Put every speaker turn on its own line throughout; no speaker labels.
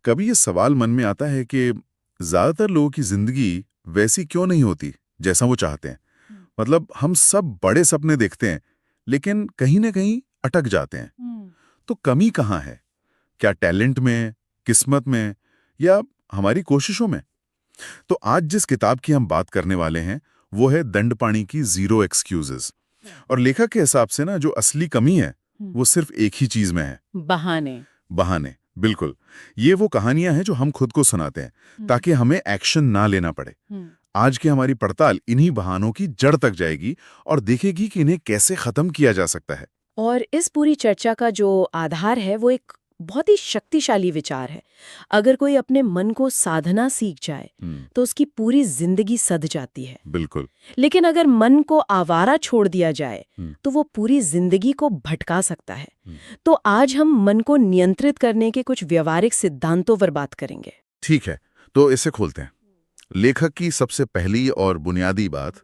कभी ये सवाल मन में आता है कि ज्यादातर लोगों की जिंदगी वैसी क्यों नहीं होती जैसा वो चाहते हैं। मतलब हम सब बड़े सपने देखते हैं, लेकिन कहीं ना कहीं अटक जाते हैं। तो कमी कहाँ है? क्या टैलेंट में, किस्मत में, या हमारी कोशिशों में? तो आज जिस किताब की हम बात करने वाले हैं वो है दंडपाणि की जीरो एक्सक्यूजेस। और लेखक के हिसाब से ना जो असली कमी है वो सिर्फ एक ही चीज में है।
बहाने।
बहाने, बिल्कुल। ये वो कहानियां हैं जो हम खुद को सुनाते हैं ताकि हमें एक्शन ना लेना पड़े। आज की हमारी पड़ताल इन्हीं बहानों की जड़ तक जाएगी और देखेगी कि इन्हें कैसे खत्म किया जा सकता है।
और इस पूरी चर्चा का जो आधार है वो एक बहुत ही शक्तिशाली विचार है। अगर कोई अपने मन को साधना सीख जाए तो उसकी पूरी जिंदगी सध जाती है।
बिल्कुल।
लेकिन अगर मन को आवारा छोड़ दिया जाए तो वो पूरी जिंदगी को भटका सकता है। तो आज हम मन को नियंत्रित करने के कुछ व्यवहारिक सिद्धांतों पर बात करेंगे।
ठीक है, तो इसे खोलते हैं। लेखक की सबसे पहली और बुनियादी बात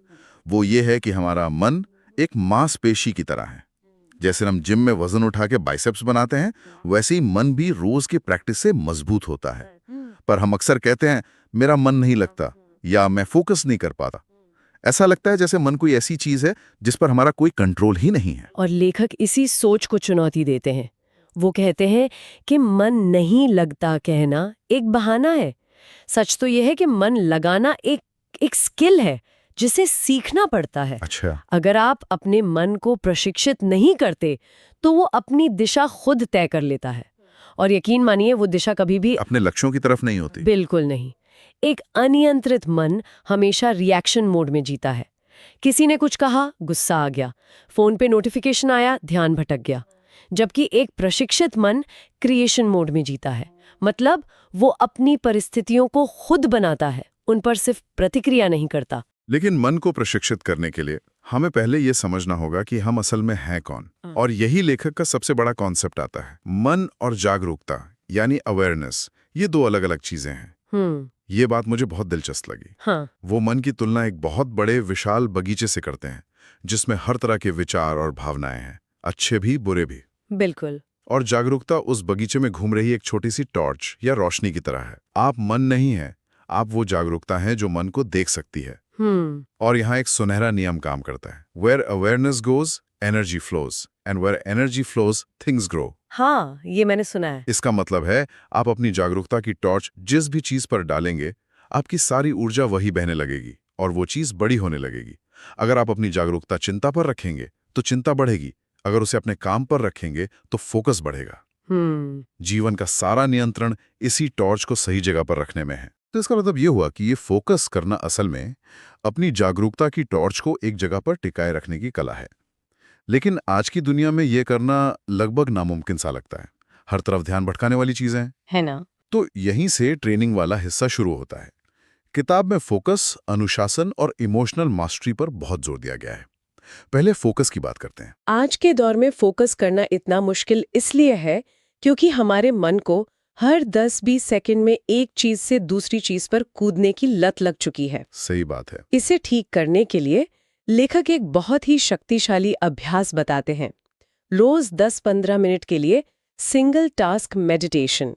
वो ये है कि हमारा मन एक मांसपेशी की तरह है। जैसे हम जिम में वजन उठा के बाइसेप्स बनाते हैं, वैसे ही मन भी रोज की प्रैक्टिस से मजबूत होता है। पर हम अक्सर कहते हैं मेरा मन नहीं लगता या मैं फोकस नहीं कर पाता। ऐसा लगता है जैसे मन कोई ऐसी चीज है जिस पर हमारा कोई कंट्रोल ही नहीं है।
और लेखक इसी सोच को चुनौती देते हैं। वो कहते हैं कि मन नहीं लगता कहना एक बहाना है। सच तो यह है कि मन लगाना एक स्किल है जिसे सीखना पड़ता है।
अच्छा।
अगर आप अपने मन को प्रशिक्षित नहीं करते तो वो अपनी दिशा खुद तय कर लेता है। और यकीन मानिए वो दिशा कभी भी
अपने लक्ष्यों की तरफ नहीं होती।
बिल्कुल नहीं। एक अनियंत्रित मन हमेशा रिएक्शन मोड में जीता है। किसी ने कुछ कहा, गुस्सा आ गया। फोन पे नोटिफिकेशन आया, ध्यान भटक गया। जबकि एक प्रशिक्षित मन क्रिएशन मोड में जीता है। मतलब वो अपनी परिस्थितियों को खुद बनाता है, उन पर सिर्फ प्रतिक्रिया नहीं करता।
लेकिन मन को प्रशिक्षित करने के लिए हमें पहले ये समझना होगा कि हम असल में हैं कौन। और यही लेखक का सबसे बड़ा कॉन्सेप्ट आता है। मन और जागरूकता यानी अवेयरनेस, ये दो अलग अलग चीजें हैं। ये बात मुझे बहुत दिलचस्प लगी।
हाँ।
वो मन की तुलना एक बहुत बड़े विशाल बगीचे से करते हैं जिसमें हर तरह के विचार और भावनाएं हैं, अच्छे भी बुरे भी।
बिल्कुल।
और जागरूकता उस बगीचे में घूम रही एक छोटी सी टॉर्च या रोशनी की तरह है। आप मन नहीं है, आप वो जागरूकता है जो मन को देख सकती है। और यहाँ एक सुनहरा नियम काम करता है। Where awareness goes, energy flows, and where energy flows, things grow।
हाँ, ये मैंने सुना है।
इसका मतलब है आप अपनी जागरूकता की टॉर्च जिस भी चीज पर डालेंगे, आपकी सारी ऊर्जा वही बहने लगेगी और वो चीज बड़ी होने लगेगी। अगर आप अपनी जागरूकता चिंता पर रखेंगे तो चिंता बढ़ेगी, अगर उसे अपने काम पर रखेंगे तो फोकस बढ़ेगा। जीवन का सारा नियंत्रण इसी टॉर्च को सही जगह पर रखने में है। तो इसका मतलब ये हुआ कि ये फोकस करना असल में अपनी जागरूकता की टॉर्च को एक जगह पर टिकाए रखने की कला है। लेकिन आज की दुनिया में ये करना लगभग नामुमकिन सा लगता है। हर तरफ ध्यान भटकाने वाली चीजें हैं,
है ना?
तो यहीं से ट्रेनिंग वाला हिस्सा शुरू होता है। किताब में फोकस, अनुशासन और इमोशनल मास्टरी पर बहुत जोर दिया गया है। पहले फोकस की बात करते हैं।
आज के दौर में फोकस करना इतना मुश्किल इसलिए है क्योंकि हमारे मन को हर 10-20 सेकंड में एक चीज से दूसरी चीज पर कूदने की लत लग चुकी है।
सही बात है।
इसे ठीक करने के लिए लेखक एक बहुत ही शक्तिशाली अभ्यास बताते हैं। रोज 10-15 मिनट के लिए सिंगल टास्क मेडिटेशन।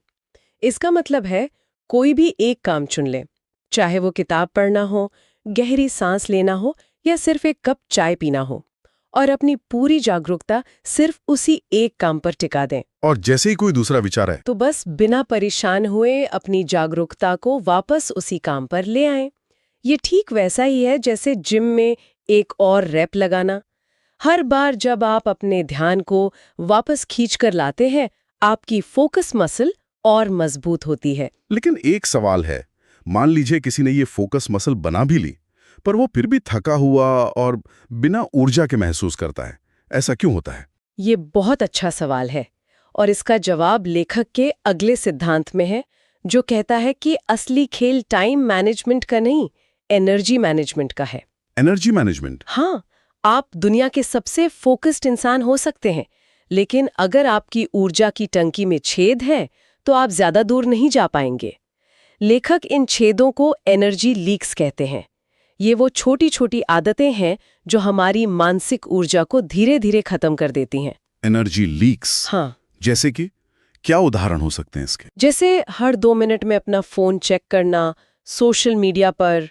इसका मतलब है कोई भी एक काम चुन ले, चाहे वो किताब पढ़ना हो, गहरी सांस लेना हो या सिर्फ एक कप चाय पीना हो, और अपनी पूरी जागरूकता सिर्फ उसी एक काम पर टिका दें।
और जैसे ही कोई दूसरा विचार है
तो बस बिना परेशान हुए अपनी जागरूकता को वापस उसी काम पर ले आएं। ये ठीक वैसा ही है जैसे जिम में एक और रैप लगाना। हर बार जब आप अपने ध्यान को वापस खींचकर लाते हैं, आपकी फोकस मसल और मजबूत होती है।
लेकिन एक सवाल है, मान लीजिए किसी ने ये फोकस मसल बना भी ली, पर वो फिर भी थका हुआ और बिना ऊर्जा के महसूस करता है। ऐसा क्यों होता है?
ये बहुत अच्छा सवाल है और इसका जवाब लेखक के अगले सिद्धांत में है, जो कहता है कि असली खेल टाइम मैनेजमेंट का नहीं, एनर्जी मैनेजमेंट का है।
Energy management?
हाँ, आप दुनिया के सबसे फोकस्ड इंसान हो सकते हैं, लेकिन अगर आपकी ऊर्जा की टंकी में छेद है तो आप ज्यादा दूर नहीं जा पाएंगे। लेखक इन छेदों को एनर्जी लीक्स कहते हैं। ये वो छोटी छोटी आदतें हैं जो हमारी मानसिक ऊर्जा को धीरे धीरे खत्म कर देती हैं।
Energy leaks?
हाँ।
जैसे कि क्या उदाहरण हो सकते हैं इसके?
जैसे हर 2 मिनट में अपना फोन चेक करना, सोशल मीडिया पर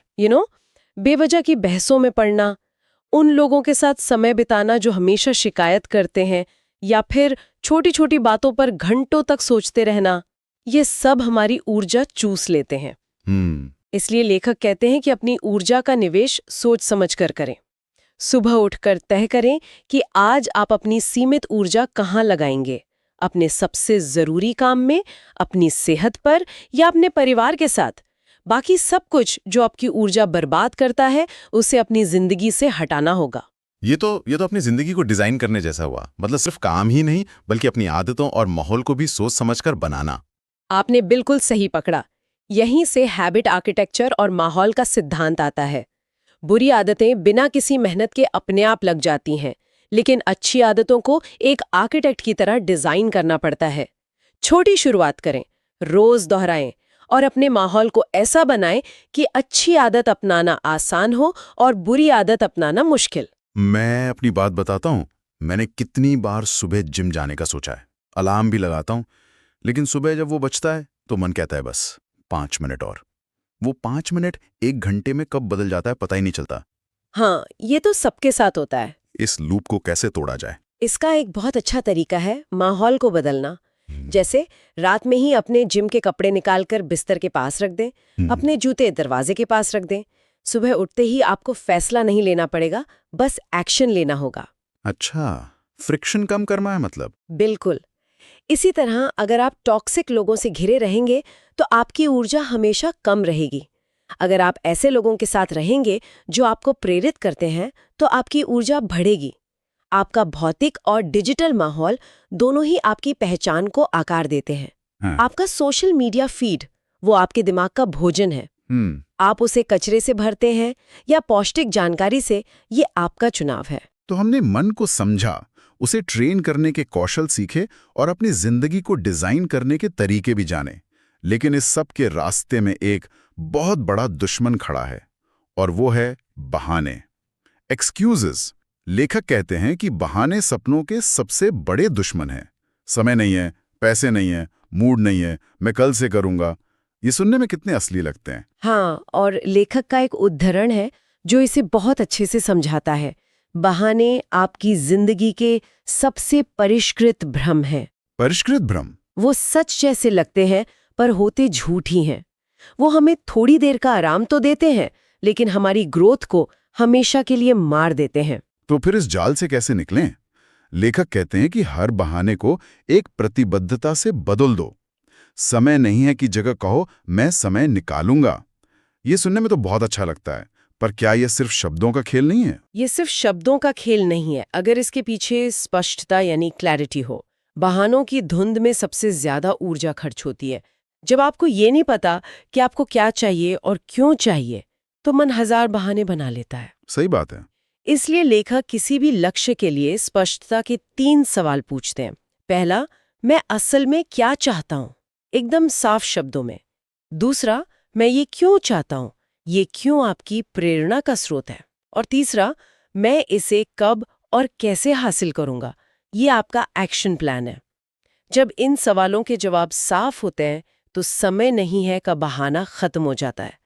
बेवजह की बहसों में पड़ना, उन लोगों के साथ समय बिताना जो हमेशा शिकायत करते हैं, या फिर छोटी छोटी बातों पर घंटों तक सोचते रहना, ये सब हमारी ऊर्जा चूस लेते हैं। इसलिए लेखक कहते हैं कि अपनी ऊर्जा का निवेश सोच समझ कर करें। सुबह उठकर तय करें कि आज आप अपनी सीमित ऊर्जा कहाँ लगाएंगे, अपने सबसे जरूरी काम में, अपनी सेहत पर, या अपने परिवार के साथ। बाकी सब कुछ जो आपकी ऊर्जा बर्बाद करता है उसे अपनी जिंदगी से हटाना होगा।
ये तो अपनी जिंदगी को डिजाइन करने जैसा हुआ। मतलब सिर्फ काम ही नहीं बल्कि अपनी आदतों और माहौल को भी सोच समझकर बनाना।
आपने बिल्कुल सही पकड़ा। यहीं से हैबिट आर्किटेक्चर और माहौल का सिद्धांत आता है। बुरी आदतें बिना किसी मेहनत के अपने आप लग जाती हैं, लेकिन अच्छी आदतों को एक आर्किटेक्ट की तरह डिजाइन करना पड़ता है। छोटी शुरुआत करें, रोज दोहराएं और अपने माहौल को ऐसा बनाएं कि अच्छी आदत अपनाना आसान हो और बुरी आदत अपनाना मुश्किल।
मैं अपनी बात बताता हूँ। मैंने कितनी बार सुबह जिम जाने का सोचा है, अलार्म भी लगाता हूँ, लेकिन सुबह जब वो बजता है तो मन कहता है बस 5 मिनट और। वो 5 मिनट 1 घंटे में कब बदल जाता है पता ही नहीं चलता।
हाँ, ये तो सबके साथ होता है।
इस लूप को कैसे तोड़ा जाए?
इसका एक बहुत अच्छा तरीका है माहौल को बदलना। जैसे रात में ही अपने जिम के कपड़े निकालकर बिस्तर के पास रख दें, अपने जूते दरवाजे के पास रख दें। सुबह उठते ही आपको फैसला नहीं लेना पड़ेगा, बस एक्शन लेना होगा।
अच्छा, फ्रिक्शन कम करना है मतलब?
बिल्कुल। इसी तरह अगर आप टॉक्सिक लोगों से घिरे रहेंगे तो आपकी ऊर्जा हमेशा कम रहेगी। अगर आप ऐसे लोगों के साथ रहेंगे जो आपको प्रेरित करते हैं तो आपकी ऊर्जा बढ़ेगी। आपका भौतिक और डिजिटल माहौल दोनों ही आपकी पहचान को आकार देते हैं।
हाँ।
आपका सोशल मीडिया फीड वो आपके दिमाग का भोजन है। आप उसे कचरे से भरते हैं या पौष्टिक जानकारी से, ये आपका चुनाव है।
तो हमने मन को समझा, उसे ट्रेन करने के कौशल सीखे और अपनी जिंदगी को डिजाइन करने के तरीके भी जाने। लेकिन इस सब के रास्ते में एक बहुत बड़ा दुश्मन खड़ा है, और वो है बहाने, एक्सक्यूजेस। लेखक कहते हैं कि बहाने सपनों के सबसे बड़े दुश्मन हैं। समय नहीं है, पैसे नहीं है, मूड नहीं है, मैं कल से करूंगा। ये सुनने में कितने असली लगते हैं।
हाँ, और लेखक का एक उद्धरण है जो इसे बहुत अच्छे से समझाता है। बहाने आपकी जिंदगी के सबसे परिष्कृत भ्रम हैं।
परिष्कृत भ्रम?
वो सच जैसे लगते हैं पर होते झूठ ही हैं। वो हमें थोड़ी देर का आराम तो देते हैं, लेकिन हमारी ग्रोथ को हमेशा के लिए मार देते हैं।
तो फिर इस जाल से कैसे निकलें? लेखक कहते हैं कि हर बहाने को एक प्रतिबद्धता से बदल दो। समय नहीं है कि जगह कहो मैं समय निकालूंगा। ये सुनने में तो बहुत अच्छा लगता है, पर क्या यह सिर्फ शब्दों का खेल नहीं है?
ये सिर्फ शब्दों का खेल नहीं है, अगर इसके पीछे स्पष्टता यानी क्लैरिटी हो। बहानों की धुंध में सबसे ज्यादा ऊर्जा खर्च होती है। जब आपको ये नहीं पता कि आपको क्या चाहिए और क्यों चाहिए, तो मन हजार बहाने बना लेता है।
सही बात है।
इसलिए लेखक किसी भी लक्ष्य के लिए स्पष्टता के 3 सवाल पूछते हैं। पहला, मैं असल में क्या चाहता हूं, एकदम साफ शब्दों में। दूसरा, मैं ये क्यों चाहता हूं, ये क्यों आपकी प्रेरणा का स्रोत है। और तीसरा, मैं इसे कब और कैसे हासिल करूंगा, ये आपका एक्शन प्लान है। जब इन सवालों के जवाब साफ होते हैं तो समय नहीं है का बहाना खत्म हो जाता है।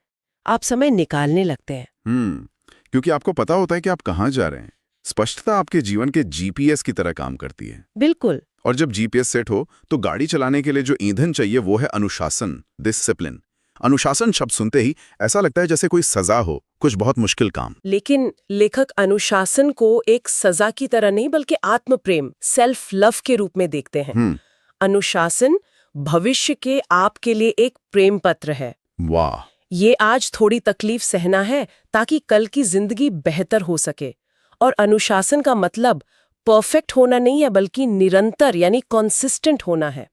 आप समय निकालने लगते हैं।
क्योंकि आपको पता होता है कि आप कहाँ जा रहे हैं। स्पष्टता आपके जीवन के जीपीएस की तरह काम करती है।
बिल्कुल।
और जब जीपीएस सेट हो तो गाड़ी चलाने के लिए जो ईंधन चाहिए वो है अनुशासन, डिसिप्लिन। अनुशासन शब्द सुनते ही ऐसा लगता है जैसे कोई सजा हो, कुछ बहुत मुश्किल काम।
लेकिन लेखक अनुशासन को एक सजा की तरह नहीं बल्कि आत्म प्रेम, सेल्फ लव के रूप में देखते हैं। अनुशासन भविष्य के आपके लिए एक प्रेम पत्र है।
वाह!
ये आज थोड़ी तकलीफ सहना है ताकि कल की जिंदगी बेहतर हो सके। और अनुशासन का मतलब परफेक्ट होना नहीं है बल्कि निरंतर यानी कंसिस्टेंट होना है।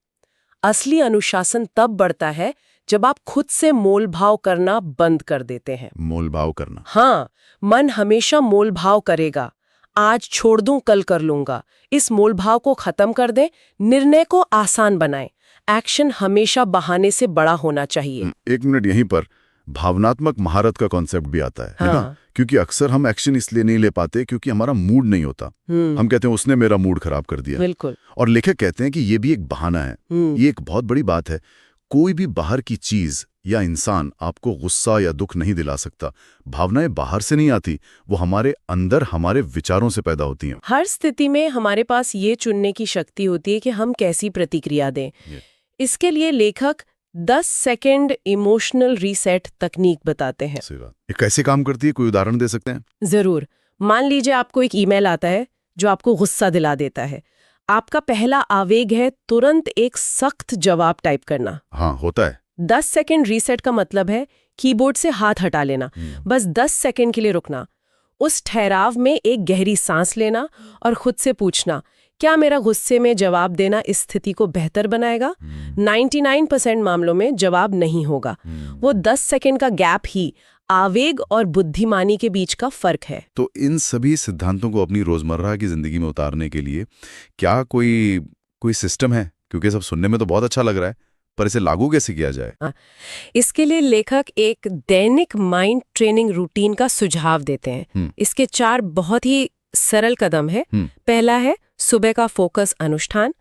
असली अनुशासन तब बढ़ता है जब आप खुद से मोलभाव करना बंद कर देते हैं।
मोलभाव करना?
हाँ, मन हमेशा मोलभाव करेगा। आज छोड़ दूं कल कर लूंगा। इस मोलभाव को खत्म कर दें, निर्णय को आसान बनाएं। एक्शन हमेशा बहाने से बड़ा होना चाहिए।
1 मिनट यहीं पर।
भावनात्मक महारत का कॉन्सेप्ट भी आता है ना?
हाँ।
क्योंकि अक्सर हम एक्शन इसलिए नहीं ले पाते क्योंकि हमारा मूड नहीं होता। हम कहते हैं उसने मेरा मूड खराब कर दिया।
बिल्कुल।
और लेखक कहते हैं कि ये भी एक बहाना है। ये एक बहुत बड़ी बात है। कोई भी बाहर की चीज या इंसान आपको गुस्सा या दुख नहीं दिला सकता। भावनाएं बाहर से नहीं आती, वो हमारे अंदर हमारे विचारों से पैदा होती हैं।
हर स्थिति में हमारे पास ये चुनने की शक्ति होती है कि हम कैसी प्रतिक्रिया दें। इसके लिए लेखक 10 सेकंड इमोशनल रीसेट तकनीक बताते हैं।
सही बात। ये कैसे काम करती है, कोई उदाहरण दे सकते हैं?
जरूर। मान लीजिए आपको एक ईमेल आता है जो आपको गुस्सा दिला देता है। आपका पहला आवेग है तुरंत एक सख्त जवाब टाइप करना।
हाँ, होता है।
10 सेकंड रीसेट का मतलब है कीबोर्ड से हाथ हटा लेना, बस 10 सेकंड के लिए रुकना, उस ठहराव में एक गहरी सांस लेना और खुद से पूछना, क्या मेरा गुस्से में जवाब देना इस स्थिति को बेहतर बनाएगा? 99% मामलों में जवाब नहीं होगा। वो 10 सेकंड का गैप ही आवेग और बुद्धिमानी के बीच का फर्क है।
तो इन सभी सिद्धांतों को अपनी रोजमर्रा की जिंदगी में उतारने के लिए क्या कोई सिस्टम है? क्योंकि सब सुनने में तो बहुत अच्छा लग रहा है, पर इसे लागू कैसे किया जाए?
इसके लिए लेखक एक दैनिक माइंड ट्रेनिंग रूटीन का सुझाव देते हैं। इसके 4 बहुत ही सरल कदम है। पहला है सुबह का फोकस अनुष्ठान।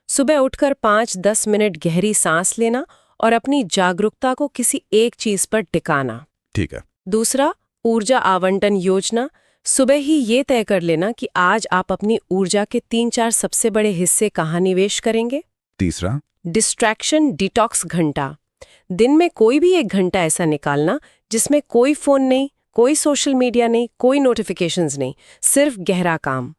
सुबह उठकर 5-10 मिनट गहरी सांस लेना और अपनी जागरूकता को किसी एक चीज पर टिकाना।
ठीक है।
दूसरा, ऊर्जा आवंटन योजना। सुबह ही ये तय कर लेना कि आज आप अपनी ऊर्जा के 3-4 सबसे बड़े हिस्से कहाँ निवेश करेंगे।
तीसरा,
डिस्ट्रैक्शन डिटॉक्स घंटा। दिन में कोई भी 1 घंटा ऐसा निकालना जिसमें कोई फोन नहीं, कोई सोशल मीडिया नहीं, कोई नोटिफिकेशंस नहीं, सिर्फ गहरा काम।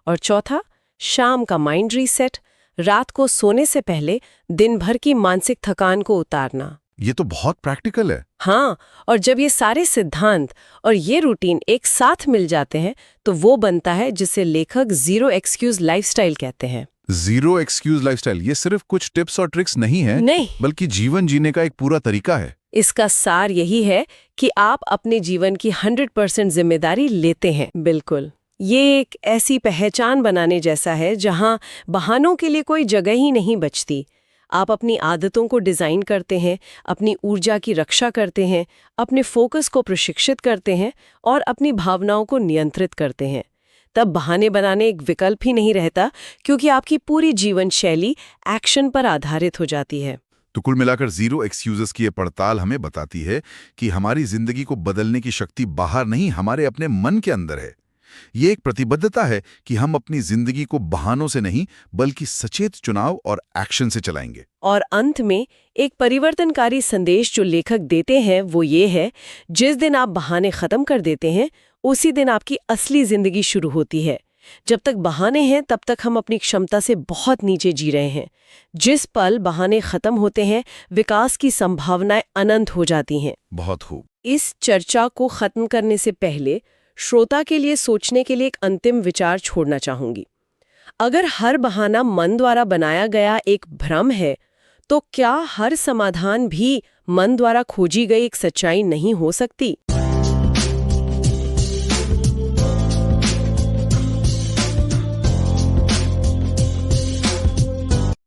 और चौथा, शाम का माइंड रीसेट। रात को सोने से पहले दिन भर की मानसिक थकान को उतारना।
ये तो बहुत प्रैक्टिकल है।
हाँ, और जब ये सारे सिद्धांत और ये रूटीन एक साथ मिल जाते हैं तो वो बनता है जिसे लेखक जीरो एक्सक्यूज लाइफस्टाइल कहते हैं।
जीरो एक्सक्यूज लाइफस्टाइल, ये सिर्फ कुछ टिप्स और ट्रिक्स नहीं है,
नहीं,
बल्कि जीवन जीने का एक पूरा तरीका है।
इसका सार यही है कि आप अपने जीवन की 100% जिम्मेदारी लेते हैं। बिल्कुल, ये एक ऐसी पहचान बनाने जैसा है जहां बहानों के लिए कोई जगह ही नहीं बचती। आप अपनी आदतों को डिजाइन करते हैं, अपनी ऊर्जा की रक्षा करते हैं, अपने फोकस को प्रशिक्षित करते हैं और अपनी भावनाओं को नियंत्रित करते हैं। तब बहाने बनाने एक विकल्प ही नहीं रहता, क्योंकि आपकी पूरी जीवन शैली एक्शन पर आधारित हो जाती है।
तो कुल मिलाकर जीरो एक्सक्यूजेस की ये पड़ताल हमें बताती है कि हमारी जिंदगी को बदलने की शक्ति बाहर नहीं, हमारे अपने मन के अंदर है। ये एक प्रतिबद्धता है कि हम अपनी जिंदगी को बहानों से नहीं, बल्कि सचेत चुनाव और एक्शन से चलाएंगे।
और अंत में एक परिवर्तनकारी संदेश जो लेखक देते हैं वो ये है, जिस दिन आप बहाने खत्म कर देते हैं उसी दिन आपकी असली जिंदगी शुरू होती है। जब तक बहाने हैं तब तक हम अपनी क्षमता से बहुत नीचे जी रहे हैं। जिस पल बहाने खत्म होते हैं, विकास की संभावनाएं अनंत हो जाती हैं।
बहुत खूब।
इस चर्चा को खत्म करने से पहले श्रोता के लिए सोचने के लिए एक अंतिम विचार छोड़ना चाहूंगी। अगर हर बहाना मन द्वारा बनाया गया एक भ्रम है, तो क्या हर समाधान भी मन द्वारा खोजी गई एक सच्चाई नहीं हो सकती?